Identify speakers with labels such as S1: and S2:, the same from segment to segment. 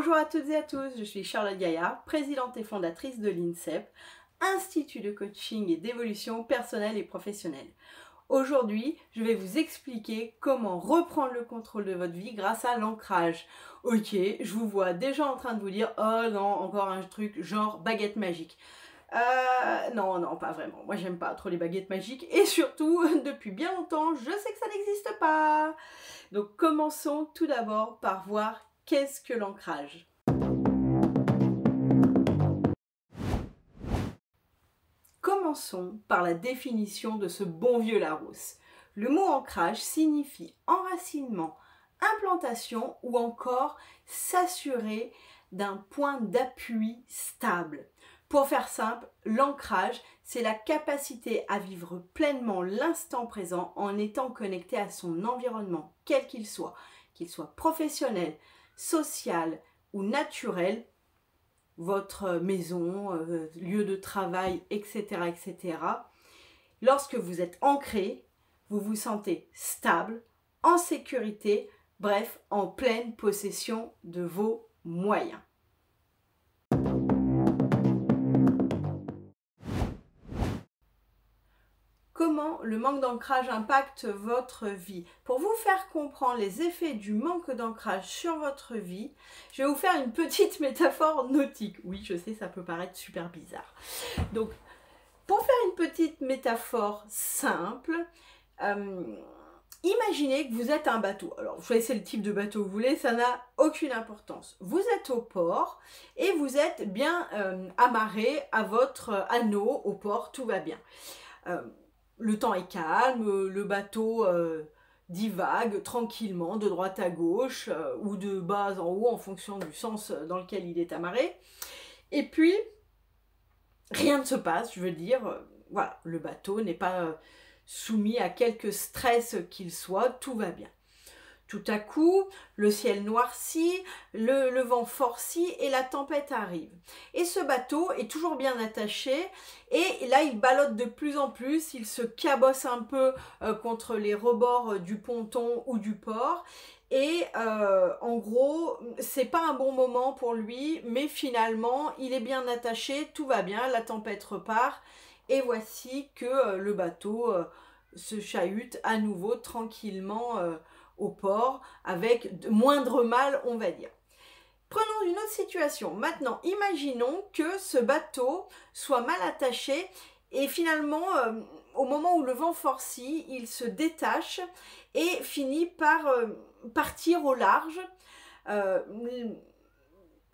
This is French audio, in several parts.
S1: Bonjour à toutes et à tous, je suis Charlotte Gaillard, présidente et fondatrice de l'INSEP, Institut de coaching et d'évolution personnelle et professionnelle. Aujourd'hui, je vais vous expliquer comment reprendre le contrôle de votre vie grâce à l'ancrage. Ok, je vous vois déjà en train de vous dire « Oh non, encore un truc genre baguette magique ». Non, pas vraiment. Moi, j'aime pas trop les baguettes magiques et surtout, depuis bien longtemps, je sais que ça n'existe pas. Donc, commençons tout d'abord par voir qu'est-ce que l'ancrage. Commençons par la définition de ce bon vieux Larousse. Le mot ancrage signifie enracinement, implantation ou encore s'assurer d'un point d'appui stable. Pour faire simple, l'ancrage, c'est la capacité à vivre pleinement l'instant présent en étant connecté à son environnement, quel qu'il soit professionnel, social ou naturel, votre maison, lieu de travail, etc., etc. Lorsque vous êtes ancré, vous vous sentez stable, en sécurité, bref, en pleine possession de vos moyens. Comment le manque d'ancrage impacte votre vie? Pour vous faire comprendre les effets du manque d'ancrage sur votre vie, je vais vous faire une petite métaphore nautique. Oui, je sais, ça peut paraître super bizarre. Donc, pour faire une petite métaphore simple, imaginez que vous êtes un bateau. Alors, choisissez le type de bateau que vous voulez, ça n'a aucune importance. Vous êtes au port et vous êtes bien amarré à votre anneau au port, tout va bien. Le temps est calme, le bateau divague tranquillement de droite à gauche ou de bas en haut en fonction du sens dans lequel il est amarré. Et puis, rien ne se passe, je veux dire, voilà, le bateau n'est pas soumis à quelque stress qu'il soit, tout va bien. Tout à coup, le ciel noircit, le vent forcit et la tempête arrive. Et ce bateau est toujours bien attaché et là, il ballotte de plus en plus, il se cabosse un peu contre les rebords du ponton ou du port. Et en gros, c'est pas un bon moment pour lui, mais finalement, il est bien attaché, tout va bien, la tempête repart. Et voici que le bateau se chahute à nouveau tranquillement au port, avec de moindre mal, on va dire. Prenons une autre situation. Maintenant, imaginons que ce bateau soit mal attaché et finalement, au moment où le vent forcit, il se détache et finit par partir au large.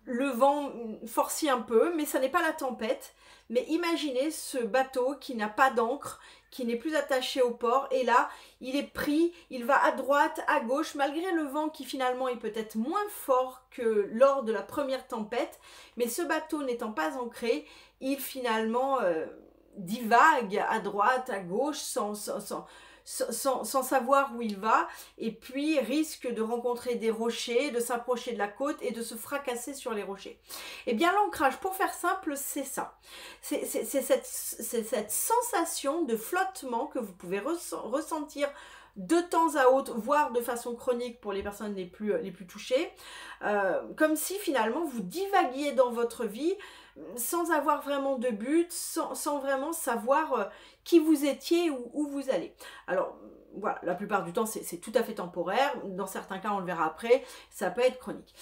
S1: Le vent forcit un peu, mais ça n'est pas la tempête. Mais imaginez ce bateau qui n'a pas d'ancre, qui n'est plus attaché au port, et là, il est pris, il va à droite, à gauche, malgré le vent qui finalement est peut-être moins fort que lors de la première tempête, mais ce bateau n'étant pas ancré, il finalement divague à droite, à gauche, sans savoir où il va, et puis risque de rencontrer des rochers, de s'approcher de la côte et de se fracasser sur les rochers. Eh bien, l'ancrage, pour faire simple, c'est ça. C'est cette sensation de flottement que vous pouvez ressentir de temps à autre, voire de façon chronique pour les personnes les plus touchées, comme si finalement vous divaguiez dans votre vie sans avoir vraiment de but, sans vraiment savoir qui vous étiez ou où vous allez. Alors voilà, la plupart du temps c'est tout à fait temporaire, dans certains cas on le verra après, ça peut être chronique.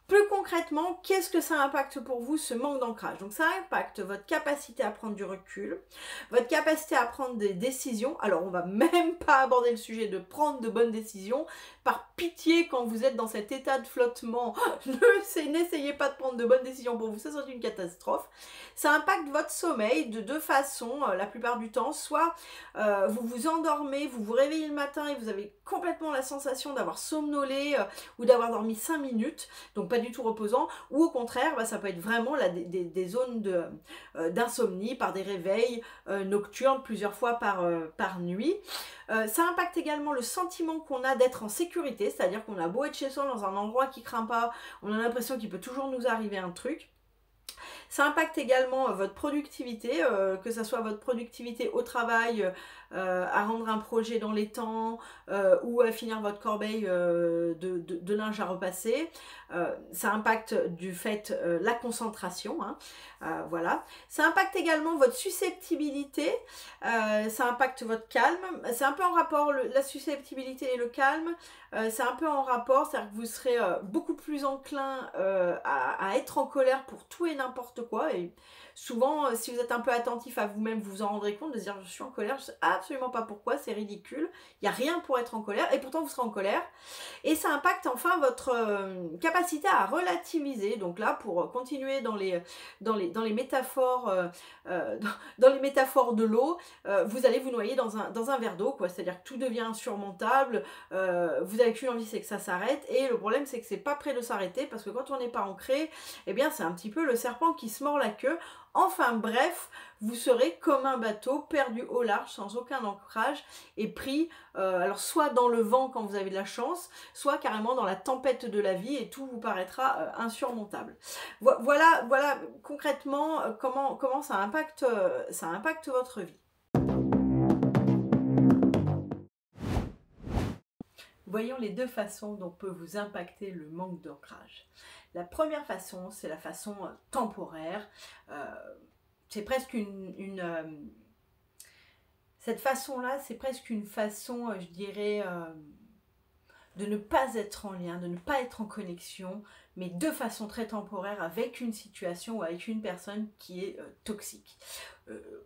S1: Plus concrètement, qu'est-ce que ça impacte pour vous, ce manque d'ancrage? Donc ça impacte votre capacité à prendre du recul, votre capacité à prendre des décisions. Alors on va même pas aborder le sujet de prendre de bonnes décisions. Par pitié, quand vous êtes dans cet état de flottement, n'essayez pas de prendre de bonnes décisions pour vous, ça serait une catastrophe. Ça impacte votre sommeil de deux façons, la plupart du temps. Soit vous vous endormez, vous vous réveillez le matin et vous avez complètement la sensation d'avoir somnolé ou d'avoir dormi 5 minutes, donc pas du tout reposant, ou au contraire, ça peut être vraiment là, des zones d'insomnie par des réveils nocturnes plusieurs fois par nuit. Ça impacte également le sentiment qu'on a d'être en sécurité, c'est-à-dire qu'on a beau être chez soi dans un endroit qui craint pas, on a l'impression qu'il peut toujours nous arriver un truc. Ça impacte également votre productivité, que ce soit votre productivité au travail, à rendre un projet dans les temps, ou à finir votre corbeille de linge à repasser. Ça impacte du fait la concentration, hein, voilà. Ça impacte également votre susceptibilité, ça impacte votre calme. C'est un peu en rapport, la susceptibilité et le calme, c'est un peu en rapport, c'est-à-dire que vous serez beaucoup plus enclin à être en colère pour tout et n'importe quoi. Et souvent, si vous êtes un peu attentif à vous-même, vous vous en rendrez compte de se dire je suis en colère, je sais absolument pas pourquoi, c'est ridicule, il n'y a rien pour être en colère, et pourtant vous serez en colère. Et ça impacte enfin votre capacité à relativiser. Donc là, pour continuer dans les métaphores, dans les métaphores de l'eau, vous allez vous noyer dans un verre d'eau, quoi. C'est-à-dire que tout devient insurmontable, vous n'avez qu'une envie, c'est que ça s'arrête. Et le problème, c'est que c'est pas prêt de s'arrêter, parce que quand on n'est pas ancré, eh bien c'est un petit peu le serpent qui se mord la queue. Enfin bref, vous serez comme un bateau perdu au large, sans aucun ancrage, et pris, alors soit dans le vent quand vous avez de la chance, soit carrément dans la tempête de la vie, et tout vous paraîtra insurmontable. Voilà concrètement comment ça impacte votre vie. Voyons les deux façons dont peut vous impacter le manque d'ancrage. La première façon, c'est la façon temporaire. C'est presque cette façon-là, c'est presque une façon, je dirais, de ne pas être en lien, de ne pas être en connexion, mais de façon très temporaire avec une situation ou avec une personne qui est toxique.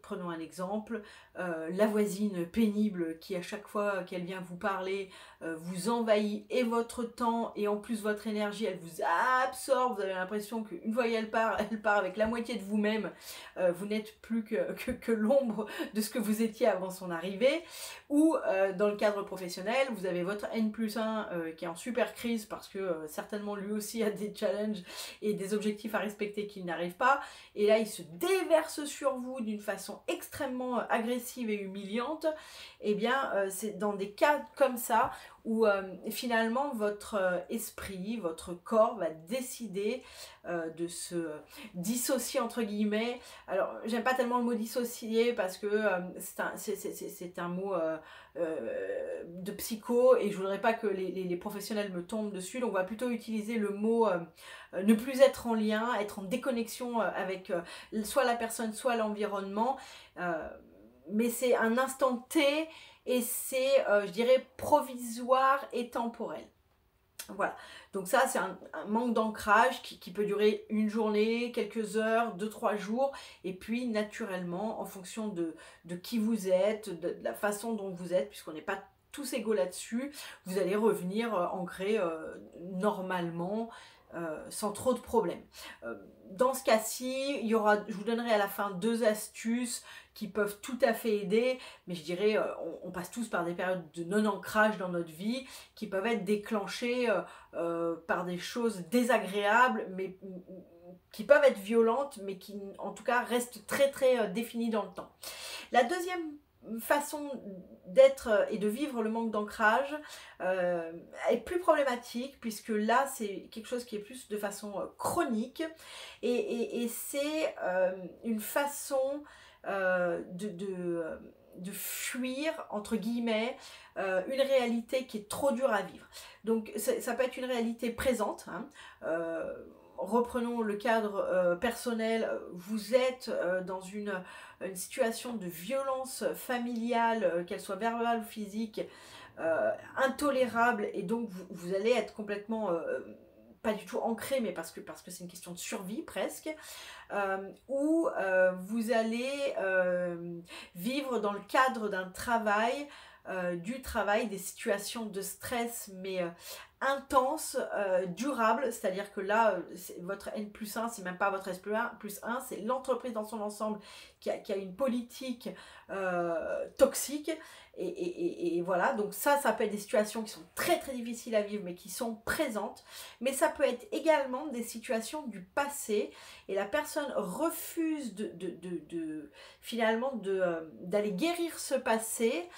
S1: Prenons un exemple, la voisine pénible qui à chaque fois qu'elle vient vous parler vous envahit et votre temps et en plus votre énergie, elle vous absorbe, vous avez l'impression qu'une fois qu'elle part avec la moitié de vous-même, vous n'êtes plus que l'ombre de ce que vous étiez avant son arrivée. Ou dans le cadre professionnel, vous avez votre N+1 qui est en super crise parce que certainement lui aussi a des challenges et des objectifs à respecter qu'il n'arrive pas, et là il se déverse sur vous d'une façon extrêmement agressive et humiliante. Et bien c'est dans des cas comme ça où finalement votre esprit, votre corps va décider de se dissocier entre guillemets. Alors j'aime pas tellement le mot dissocier parce que c'est un mot de psycho et je voudrais pas que les professionnels me tombent dessus, donc on va plutôt utiliser le mot ne plus être en lien, être en déconnexion avec soit la personne soit l'environnement, mais c'est un instant T et c'est je dirais provisoire et temporel. Voilà, donc ça c'est un manque d'ancrage qui peut durer une journée, quelques heures, 2-3 jours, et puis naturellement en fonction de qui vous êtes, de la façon dont vous êtes, puisqu'on n'est pas tous égaux là-dessus, vous allez revenir ancré normalement, sans trop de problèmes. Dans ce cas-ci, je vous donnerai à la fin 2 astuces qui peuvent tout à fait aider, mais je dirais on passe tous par des périodes de non-ancrage dans notre vie qui peuvent être déclenchées par des choses désagréables, mais qui peuvent être violentes, mais qui en tout cas restent très très définies dans le temps. La deuxième façon d'être et de vivre le manque d'ancrage est plus problématique, puisque là c'est quelque chose qui est plus de façon chronique et c'est une façon de fuir entre guillemets une réalité qui est trop dure à vivre. Donc ça peut être une réalité présente, hein, reprenons le cadre personnel, vous êtes dans une situation de violence familiale, qu'elle soit verbale ou physique, intolérable, et donc vous allez être complètement pas du tout ancré, mais parce que c'est une question de survie presque, ou vous allez vivre dans le cadre d'un travail, des situations de stress, mais intense, durable, c'est-à-dire que là, votre N+1, c'est même pas votre S+1, c'est l'entreprise dans son ensemble qui a une politique toxique, et voilà, donc ça peut être des situations qui sont très très difficiles à vivre, mais qui sont présentes, mais ça peut être également des situations du passé, et la personne refuse finalement d'aller guérir ce passé,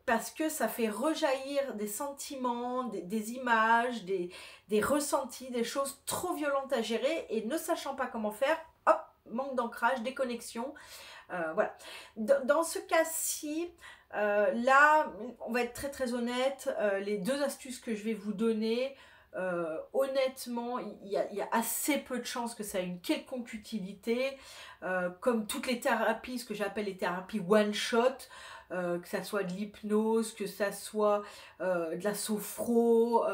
S1: parce que ça fait rejaillir des sentiments, des images, des ressentis, des choses trop violentes à gérer, et ne sachant pas comment faire, d'ancrage, déconnexion. Voilà. Dans ce cas-ci, là, on va être très très honnête, les 2 astuces que je vais vous donner, honnêtement, il y a assez peu de chances que ça ait une quelconque utilité. Comme toutes les thérapies, ce que j'appelle les thérapies one-shot, que ça soit de l'hypnose, que ça soit de la sophro,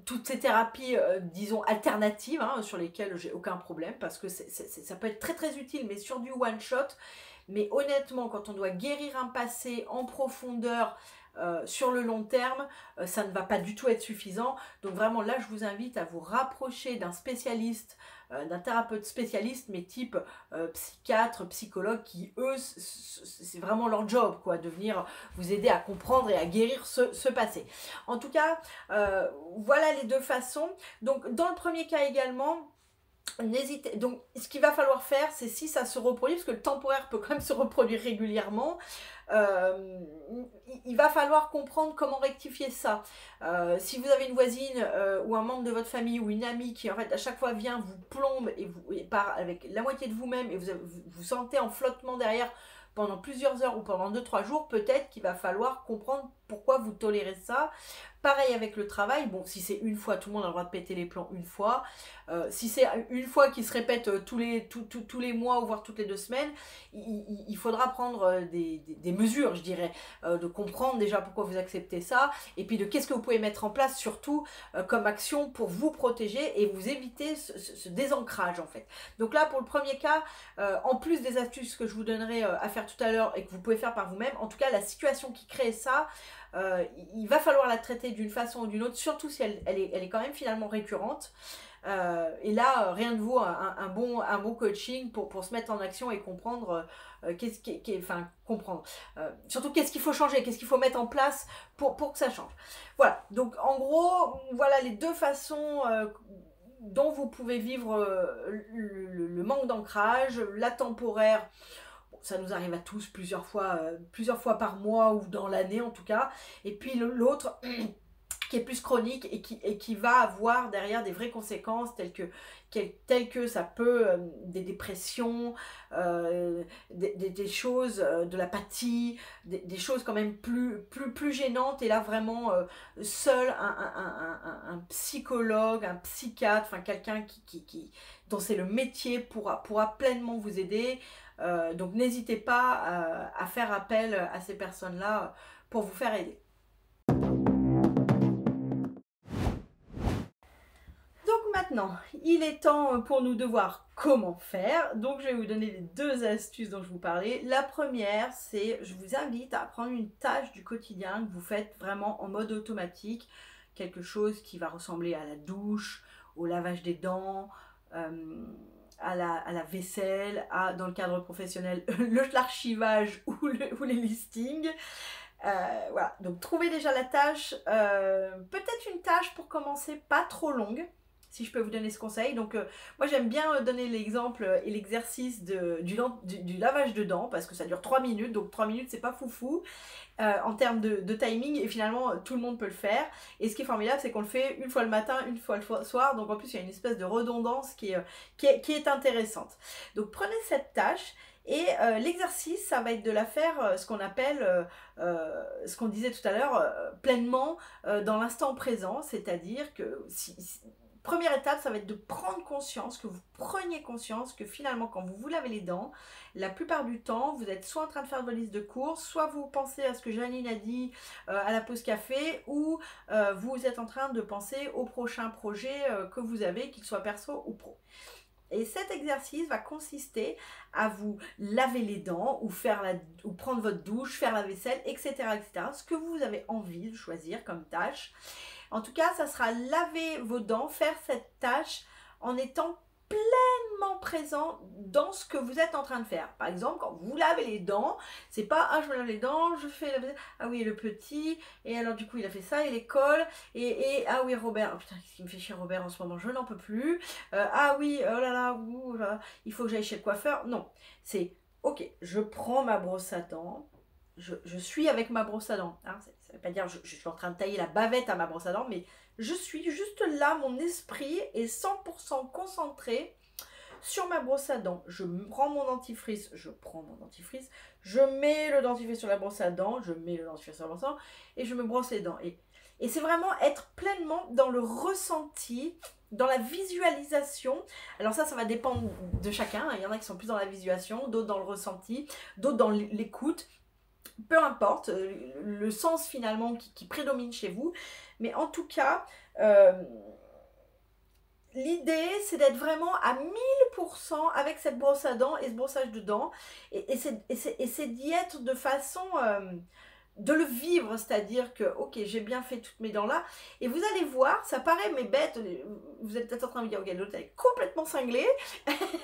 S1: toutes ces thérapies, disons, alternatives, hein, sur lesquelles j'ai aucun problème, parce que ça peut être très très utile, mais sur du one-shot. Mais honnêtement, quand on doit guérir un passé en profondeur, sur le long terme, ça ne va pas du tout être suffisant. Donc vraiment là, je vous invite à vous rapprocher d'un spécialiste, d'un thérapeute spécialiste, mais type psychiatre, psychologue, qui eux, c'est vraiment leur job, quoi, de venir vous aider à comprendre et à guérir ce passé. En tout cas, voilà les 2 façons. Donc dans le premier cas également, n'hésitez, donc ce qu'il va falloir faire, c'est si ça se reproduit, parce que le temporaire peut quand même se reproduire régulièrement, il va falloir comprendre comment rectifier ça. Si vous avez une voisine ou un membre de votre famille ou une amie qui en fait à chaque fois vient, vous plombe et part avec la moitié de vous-même et vous sentez en flottement derrière pendant plusieurs heures ou pendant 2-3 jours, peut-être qu'il va falloir comprendre pourquoi vous tolérez ça. Pareil avec le travail, bon, si c'est une fois, tout le monde a le droit de péter les plombs une fois. Si c'est une fois qui se répète tous les mois ou voire toutes les 2 semaines, il faudra prendre des mesures, je dirais, de comprendre déjà pourquoi vous acceptez ça, et puis de qu'est-ce que vous pouvez mettre en place, surtout comme action pour vous protéger et vous éviter ce désancrage, en fait. Donc là, pour le premier cas, en plus des astuces que je vous donnerai à faire tout à l'heure et que vous pouvez faire par vous-même, en tout cas, la situation qui crée ça, il va falloir la traiter d'une façon ou d'une autre, surtout si elle est quand même finalement récurrente. Et là, rien ne vaut un bon coaching pour se mettre en action et comprendre comprendre. Surtout qu'est-ce qu'il faut changer, qu'est-ce qu'il faut mettre en place pour que ça change. Voilà, donc en gros, voilà les 2 façons dont vous pouvez vivre le manque d'ancrage, la temporaire. Ça nous arrive à tous plusieurs fois par mois ou dans l'année en tout cas. Et puis l'autre qui est plus chronique et qui va avoir derrière des vraies conséquences telles que ça peut, des dépressions, des choses, de l'apathie, des choses quand même plus gênantes. Et là vraiment, seul un psychologue, un psychiatre, enfin quelqu'un dont c'est le métier pourra pleinement vous aider. Donc n'hésitez pas à faire appel à ces personnes-là pour vous faire aider. Donc maintenant, il est temps pour nous de voir comment faire. Donc je vais vous donner les 2 astuces dont je vous parlais. La première, c'est je vous invite à prendre une tâche du quotidien que vous faites vraiment en mode automatique. Quelque chose qui va ressembler à la douche, au lavage des dents, à la vaisselle, dans le cadre professionnel, l'archivage ou les listings. Voilà, donc trouvez déjà la tâche, peut-être une tâche pour commencer pas trop longue, si je peux vous donner ce conseil. Donc moi j'aime bien donner l'exemple et l'exercice du lavage de dents, parce que ça dure 3 minutes, donc 3 minutes c'est pas foufou en termes de timing, et finalement tout le monde peut le faire. Et ce qui est formidable, c'est qu'on le fait une fois le matin, une fois le soir, donc en plus il y a une espèce de redondance qui est intéressante. Donc prenez cette tâche. Et l'exercice, ça va être de la faire, ce qu'on appelle, ce qu'on disait tout à l'heure, pleinement dans l'instant présent. C'est-à-dire que, première étape, ça va être de prendre conscience, que vous preniez conscience que finalement, quand vous vous lavez les dents, la plupart du temps, vous êtes soit en train de faire votre liste de courses, soit vous pensez à ce que Janine a dit à la pause café, ou vous êtes en train de penser au prochain projet que vous avez, qu'il soit perso ou pro. Et cet exercice va consister à vous laver les dents ou prendre votre douche, faire la vaisselle, etc., etc. Ce que vous avez envie de choisir comme tâche. En tout cas, ça sera laver vos dents, faire cette tâche en étant pleinement présent dans ce que vous êtes en train de faire. Par exemple, quand vous lavez les dents, c'est pas « Ah, je me lave les dents, je fais la vaisselle. Ah oui, le petit, et alors du coup, il a fait ça, et l'école, et ah oui, Robert, oh, putain, qu'est-ce qui me fait chier Robert en ce moment, je n'en peux plus. Ah oui, oh là là, ouh, là, il faut que j'aille chez le coiffeur. » Non, c'est « Ok, je prends ma brosse à dents, je suis avec ma brosse à dents. Hein, ça ne veut pas dire je suis en train de tailler la bavette à ma brosse à dents, mais je suis juste là, mon esprit est 100% concentré sur ma brosse à dents, je prends mon dentifrice, je mets le dentifrice sur la brosse à dents, je mets le dentifrice sur la brosse à dents, et je me brosse les dents. Et c'est vraiment être pleinement dans le ressenti, dans la visualisation. Alors ça va dépendre de chacun. Il y en a qui sont plus dans la visualisation, d'autres dans le ressenti, d'autres dans l'écoute. Peu importe, le sens finalement qui prédomine chez vous. Mais en tout cas, l'idée, c'est d'être vraiment à 1000% avec cette brosse à dents et ce brossage de dents. Et c'est d'y être de façon... de le vivre, c'est-à-dire que, ok, j'ai bien fait toutes mes dents là, et vous allez voir, ça paraît mais bête, vous êtes peut-être en train de me dire, ok, l'autre elle est complètement cinglée,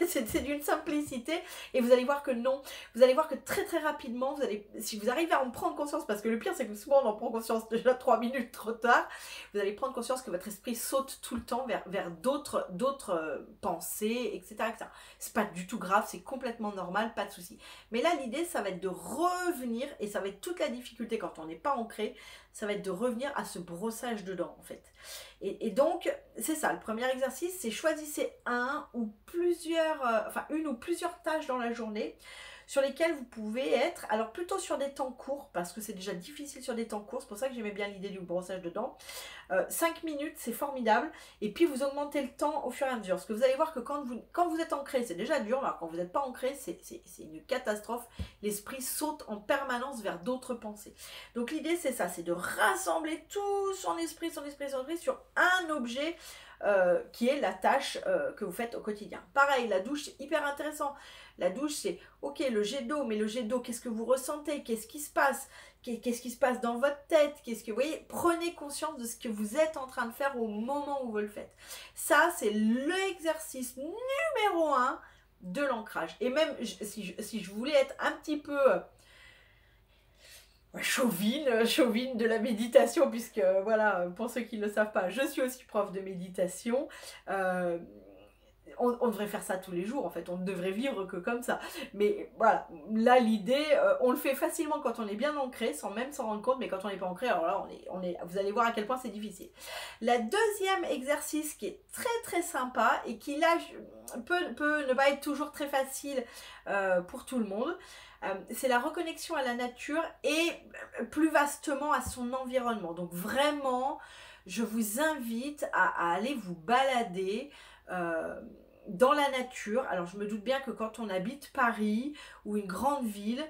S1: c'est d'une simplicité, et vous allez voir que non, vous allez voir que très très rapidement, si vous arrivez à en prendre conscience, parce que le pire c'est que souvent on en prend conscience déjà 3 minutes trop tard, vous allez prendre conscience que votre esprit saute tout le temps vers d'autres pensées, etc. C'est pas du tout grave, c'est complètement normal, pas de souci. Mais là l'idée ça va être de revenir, et ça va être toute la difficulté quand on n'est pas ancré, ça va être de revenir à ce brossage de dents en fait. Et donc c'est ça, le premier exercice, c'est choisissez une ou plusieurs tâches dans la journée sur lesquelles vous pouvez être, alors plutôt sur des temps courts, parce que c'est déjà difficile sur des temps courts, c'est pour ça que j'aimais bien l'idée du brossage de dents. 5 minutes, c'est formidable, et puis vous augmentez le temps au fur et à mesure, parce que vous allez voir que quand vous êtes ancré, c'est déjà dur, alors quand vous n'êtes pas ancré, c'est une catastrophe, l'esprit saute en permanence vers d'autres pensées. Donc l'idée c'est ça, c'est de rassembler tout son esprit sur un objet qui est la tâche que vous faites au quotidien. Pareil, la douche, c'est hyper intéressant. La douche, c'est, ok, le jet d'eau, mais le jet d'eau, qu'est-ce que vous ressentez? Qu'est-ce qui se passe? Qu'est-ce qui se passe dans votre tête? Vous voyez, prenez conscience de ce que vous êtes en train de faire au moment où vous le faites. Ça, c'est l'exercice numéro 1 de l'ancrage. Et même, si je voulais être un petit peu... chauvine de la méditation, puisque voilà, pour ceux qui ne le savent pas, je suis aussi prof de méditation. On devrait faire ça tous les jours, en fait, on ne devrait vivre que comme ça. Mais voilà, là l'idée, on le fait facilement quand on est bien ancré, sans même s'en rendre compte, mais quand on n'est pas ancré, alors là, vous allez voir à quel point c'est difficile. La deuxième exercice qui est très très sympa, et qui là peut ne pas être toujours très facile pour tout le monde, c'est la reconnexion à la nature et plus vastement à son environnement. Donc vraiment, je vous invite à aller vous balader dans la nature. Alors je me doute bien que quand on habite Paris ou une grande ville,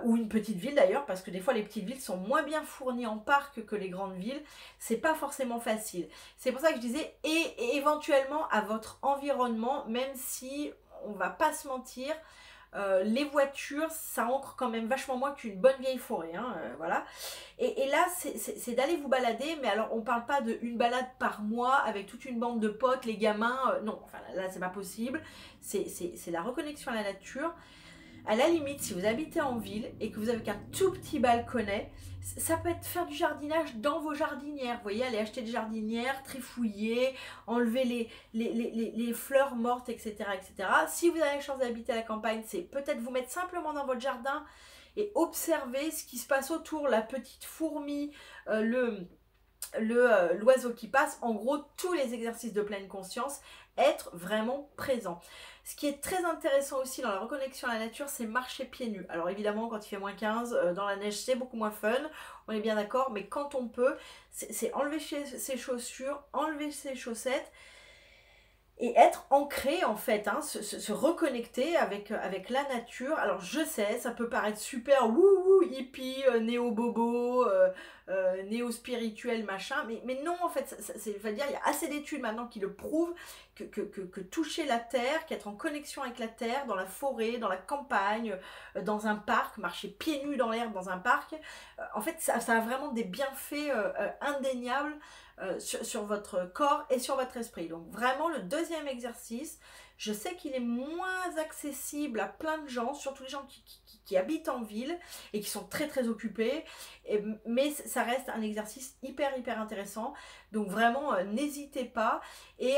S1: ou une petite ville d'ailleurs, parce que des fois les petites villes sont moins bien fournies en parcs que les grandes villes, c'est pas forcément facile. C'est pour ça que je disais, et éventuellement à votre environnement, même si on va pas se mentir, les voitures, ça ancre quand même vachement moins qu'une bonne vieille forêt, hein, voilà. Et là, c'est d'aller vous balader, mais alors on parle pas d'une balade par mois avec toute une bande de potes, les gamins, non, enfin là c'est pas possible. C'est la reconnexion à la nature. À la limite, si vous habitez en ville et que vous avez qu'un tout petit balconnet, ça peut être faire du jardinage dans vos jardinières. Vous voyez, aller acheter des jardinières, trifouiller, enlever les fleurs mortes, etc., etc. Si vous avez la chance d'habiter à la campagne, c'est peut-être vous mettre simplement dans votre jardin et observer ce qui se passe autour, la petite fourmi, l'oiseau qui passe. En gros, tous les exercices de pleine conscience, être vraiment présent. Ce qui est très intéressant aussi dans la reconnexion à la nature, c'est marcher pieds nus. Alors évidemment, quand il fait moins 15, dans la neige, c'est beaucoup moins fun, on est bien d'accord, mais quand on peut, c'est enlever ses chaussures, enlever ses chaussettes, et être ancré en fait, hein, se reconnecter avec la nature. Alors je sais, ça peut paraître super wouhou, hippie, néo-bobo, néo-spirituel, machin, mais non en fait, dire, il y a assez d'études maintenant qui le prouvent, que toucher la terre, qu'être en connexion avec la terre, dans la forêt, dans la campagne, dans un parc, marcher pieds nus dans l'herbe dans un parc, en fait ça a vraiment des bienfaits indéniables sur votre corps et sur votre esprit. Donc vraiment le deuxième exercice, je sais qu'il est moins accessible à plein de gens, surtout les gens qui habitent en ville et qui sont très très occupés, mais ça reste un exercice hyper intéressant. Donc vraiment n'hésitez pas. Et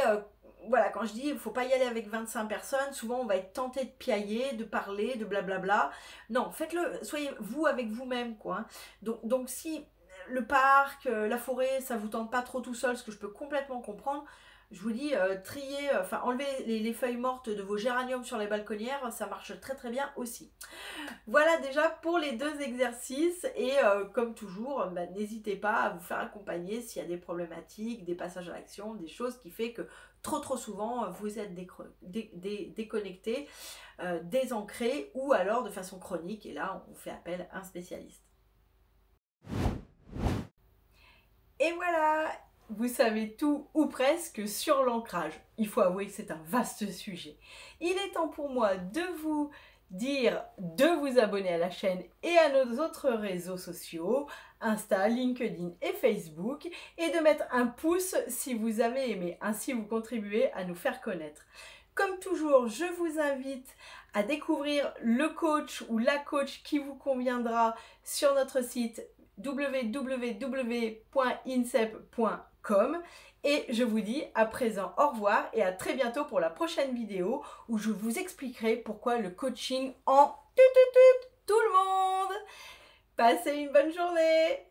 S1: voilà, quand je dis il ne faut pas y aller avec 25 personnes, souvent on va être tenté de piailler, de parler, de blablabla. Non, faites-le, soyez vous avec vous-même, quoi. Donc si le parc, la forêt, ça vous tente pas trop tout seul, ce que je peux complètement comprendre, Je vous dis, trier, enfin enlever les feuilles mortes de vos géraniums sur les balconnières, ça marche très très bien aussi. Voilà déjà pour les 2 exercices et comme toujours, bah, n'hésitez pas à vous faire accompagner s'il y a des problématiques, des passages à l'action, des choses qui fait que trop souvent vous êtes déconnecté, désancré ou alors de façon chronique et là on fait appel à un spécialiste. Et voilà, vous savez tout ou presque sur l'ancrage. Il faut avouer que c'est un vaste sujet. Il est temps pour moi de vous dire de vous abonner à la chaîne et à nos autres réseaux sociaux, Insta, LinkedIn et Facebook, et de mettre un pouce si vous avez aimé. Ainsi, vous contribuez à nous faire connaître. Comme toujours, je vous invite à découvrir le coach ou la coach qui vous conviendra sur notre site www.incep.com et je vous dis à présent au revoir et à très bientôt pour la prochaine vidéo où je vous expliquerai pourquoi le coaching en tout le monde. Passez une bonne journée.